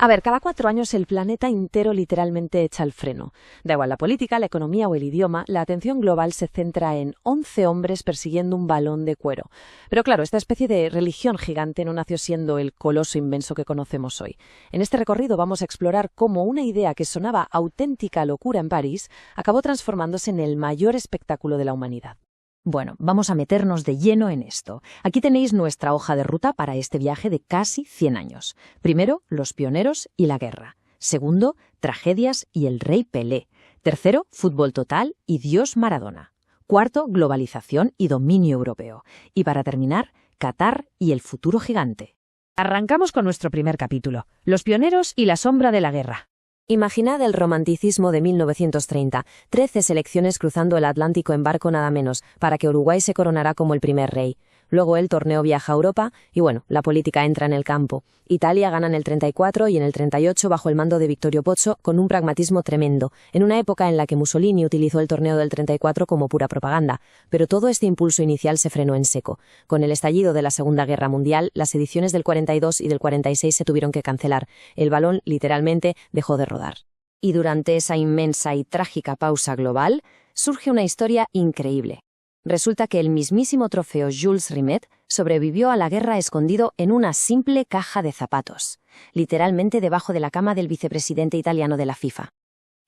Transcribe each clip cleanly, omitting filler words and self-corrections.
A ver, cada 4 años el planeta entero literalmente echa el freno. Da igual la política, la economía o el idioma, la atención global se centra en 11 hombres persiguiendo un balón de cuero. Pero claro, esta especie de religión gigante no nació siendo el coloso inmenso que conocemos hoy. En este recorrido vamos a explorar cómo una idea que sonaba auténtica locura en París acabó transformándose en el mayor espectáculo de la humanidad. Bueno, vamos a meternos de lleno en esto. Aquí tenéis nuestra hoja de ruta para este viaje de casi 100 años. Primero, los pioneros y la guerra. Segundo, tragedias y el rey Pelé. Tercero, fútbol total y Dios Maradona. Cuarto, globalización y dominio europeo. Y para terminar, Qatar y el futuro gigante. Arrancamos con nuestro primer capítulo, los pioneros y la sombra de la guerra. Imaginad el romanticismo de 1930, 13 selecciones cruzando el Atlántico en barco nada menos, para que Uruguay se coronara como el primer rey. Luego el torneo viaja a Europa y bueno, la política entra en el campo. Italia gana en el 34 y en el 38 bajo el mando de Vittorio Pozzo con un pragmatismo tremendo, en una época en la que Mussolini utilizó el torneo del 34 como pura propaganda. Pero todo este impulso inicial se frenó en seco. Con el estallido de la Segunda Guerra Mundial, las ediciones del 42 y del 46 se tuvieron que cancelar. El balón, literalmente, dejó de rodar. Y durante esa inmensa y trágica pausa global, surge una historia increíble. Resulta que el mismísimo trofeo Jules Rimet sobrevivió a la guerra escondido en una simple caja de zapatos, literalmente debajo de la cama del vicepresidente italiano de la FIFA.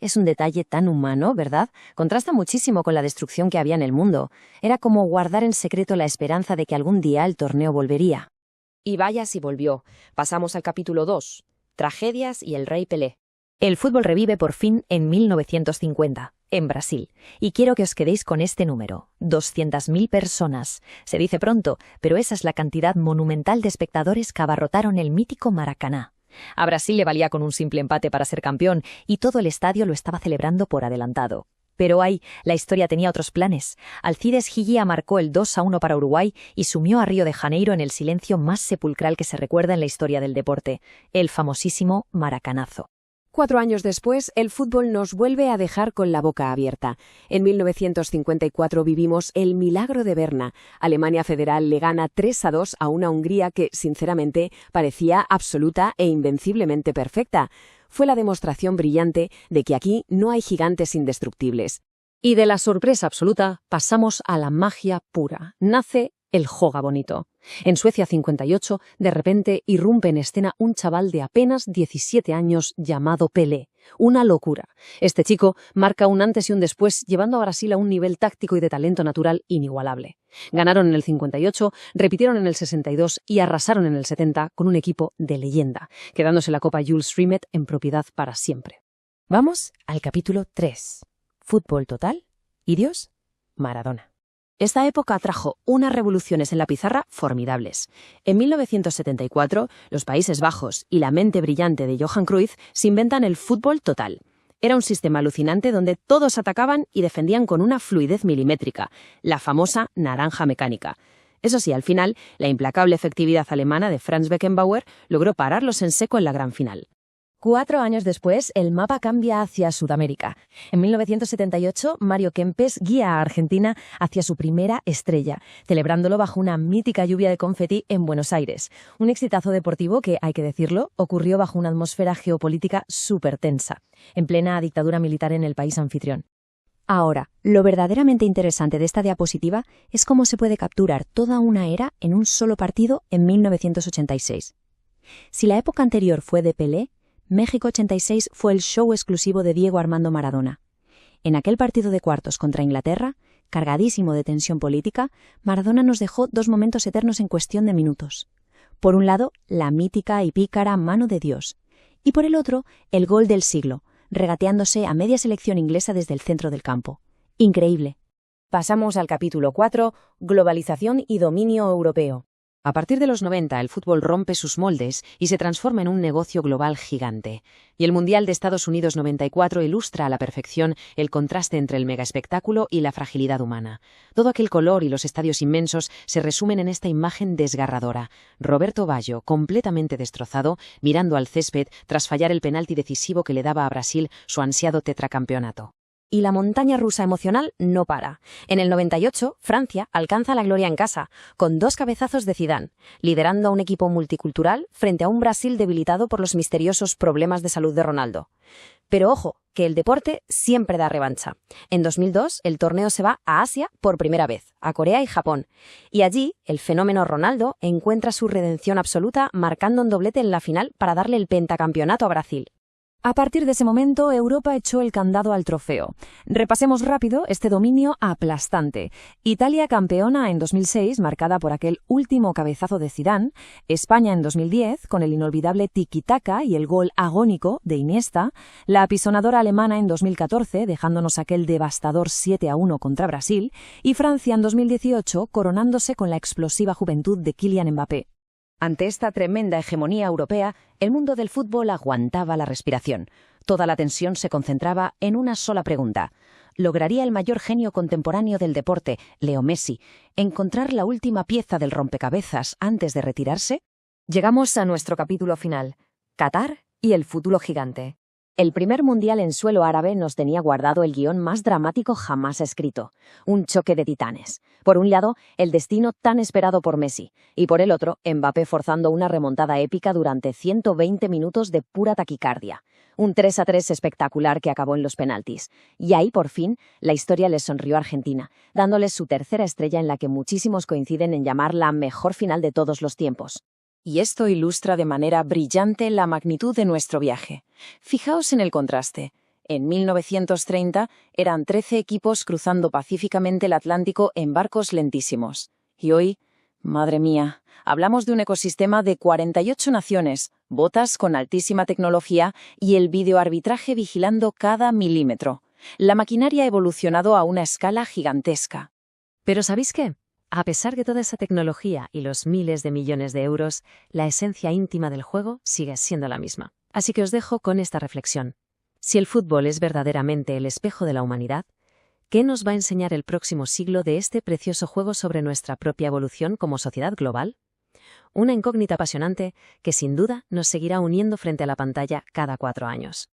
Es un detalle tan humano, ¿verdad? Contrasta muchísimo con la destrucción que había en el mundo. Era como guardar en secreto la esperanza de que algún día el torneo volvería. Y vaya si volvió. Pasamos al capítulo 2, tragedias y el rey Pelé. El fútbol revive por fin en 1950, en Brasil. Y quiero que os quedéis con este número, 200.000 personas. Se dice pronto, pero esa es la cantidad monumental de espectadores que abarrotaron el mítico Maracaná. A Brasil le valía con un simple empate para ser campeón, y todo el estadio lo estaba celebrando por adelantado. Pero la historia tenía otros planes. Alcides Giglia marcó el 2-1 para Uruguay y sumió a Río de Janeiro en el silencio más sepulcral que se recuerda en la historia del deporte, el famosísimo Maracanazo. 4 años después, el fútbol nos vuelve a dejar con la boca abierta. En 1954 vivimos el milagro de Berna. Alemania Federal le gana 3-2 a una Hungría que, sinceramente, parecía absoluta e invenciblemente perfecta. Fue la demostración brillante de que aquí no hay gigantes indestructibles. Y de la sorpresa absoluta pasamos a la magia pura. Nace el Joga Bonito. En Suecia 58, de repente irrumpe en escena un chaval de apenas 17 años llamado Pelé. Una locura. Este chico marca un antes y un después, llevando a Brasil a un nivel táctico y de talento natural inigualable. Ganaron en el 58, repitieron en el 62 y arrasaron en el 70 con un equipo de leyenda, quedándose la Copa Jules Rimet en propiedad para siempre. Vamos al capítulo 3. Fútbol total y Dios Maradona. Esta época trajo unas revoluciones en la pizarra formidables. En 1974, los Países Bajos y la mente brillante de Johan Cruyff se inventan el fútbol total. Era un sistema alucinante donde todos atacaban y defendían con una fluidez milimétrica, la famosa naranja mecánica. Eso sí, al final, la implacable efectividad alemana de Franz Beckenbauer logró pararlos en seco en la gran final. 4 años después, el mapa cambia hacia Sudamérica. En 1978, Mario Kempes guía a Argentina hacia su primera estrella, celebrándolo bajo una mítica lluvia de confeti en Buenos Aires. Un exitazo deportivo que, hay que decirlo, ocurrió bajo una atmósfera geopolítica súper tensa, en plena dictadura militar en el país anfitrión. Ahora, lo verdaderamente interesante de esta diapositiva es cómo se puede capturar toda una era en un solo partido en 1986. Si la época anterior fue de Pelé, México 86 fue el show exclusivo de Diego Armando Maradona. En aquel partido de cuartos contra Inglaterra, cargadísimo de tensión política, Maradona nos dejó 2 momentos eternos en cuestión de minutos. Por un lado, la mítica y pícara mano de Dios, y por el otro, el gol del siglo, regateándose a media selección inglesa desde el centro del campo. Increíble. Pasamos al capítulo 4, globalización y dominio europeo. A partir de los 90, el fútbol rompe sus moldes y se transforma en un negocio global gigante. Y el Mundial de Estados Unidos 94 ilustra a la perfección el contraste entre el megaespectáculo y la fragilidad humana. Todo aquel color y los estadios inmensos se resumen en esta imagen desgarradora. Roberto Baggio, completamente destrozado, mirando al césped tras fallar el penalti decisivo que le daba a Brasil su ansiado tetracampeonato. Y la montaña rusa emocional no para. En el 98, Francia alcanza la gloria en casa, con 2 cabezazos de Zidane, liderando a un equipo multicultural frente a un Brasil debilitado por los misteriosos problemas de salud de Ronaldo. Pero ojo, que el deporte siempre da revancha. En 2002, el torneo se va a Asia por primera vez, a Corea y Japón. Y allí, el fenómeno Ronaldo encuentra su redención absoluta marcando un doblete en la final para darle el pentacampeonato a Brasil. A partir de ese momento, Europa echó el candado al trofeo. Repasemos rápido este dominio aplastante. Italia campeona en 2006, marcada por aquel último cabezazo de Zidane. España en 2010, con el inolvidable tiki-taka y el gol agónico de Iniesta. La apisonadora alemana en 2014, dejándonos aquel devastador 7-1 contra Brasil. Y Francia en 2018, coronándose con la explosiva juventud de Kylian Mbappé. Ante esta tremenda hegemonía europea, el mundo del fútbol aguantaba la respiración. Toda la tensión se concentraba en una sola pregunta. ¿Lograría el mayor genio contemporáneo del deporte, Leo Messi, encontrar la última pieza del rompecabezas antes de retirarse? Llegamos a nuestro capítulo final, Qatar y el futuro gigante. El primer mundial en suelo árabe nos tenía guardado el guión más dramático jamás escrito. Un choque de titanes. Por un lado, el destino tan esperado por Messi, y por el otro, Mbappé forzando una remontada épica durante 120 minutos de pura taquicardia. Un 3-3 espectacular que acabó en los penaltis. Y ahí, por fin, la historia les sonrió a Argentina, dándoles su tercera estrella en la que muchísimos coinciden en llamar la mejor final de todos los tiempos. Y esto ilustra de manera brillante la magnitud de nuestro viaje. Fijaos en el contraste. En 1930 eran 13 equipos cruzando pacíficamente el Atlántico en barcos lentísimos. Y hoy, madre mía, hablamos de un ecosistema de 48 naciones, botas con altísima tecnología y el videoarbitraje vigilando cada milímetro. La maquinaria ha evolucionado a una escala gigantesca. Pero ¿sabéis qué? A pesar de toda esa tecnología y los miles de millones de euros, la esencia íntima del juego sigue siendo la misma. Así que os dejo con esta reflexión. Si el fútbol es verdaderamente el espejo de la humanidad, ¿qué nos va a enseñar el próximo siglo de este precioso juego sobre nuestra propia evolución como sociedad global? Una incógnita apasionante que sin duda nos seguirá uniendo frente a la pantalla cada 4 años.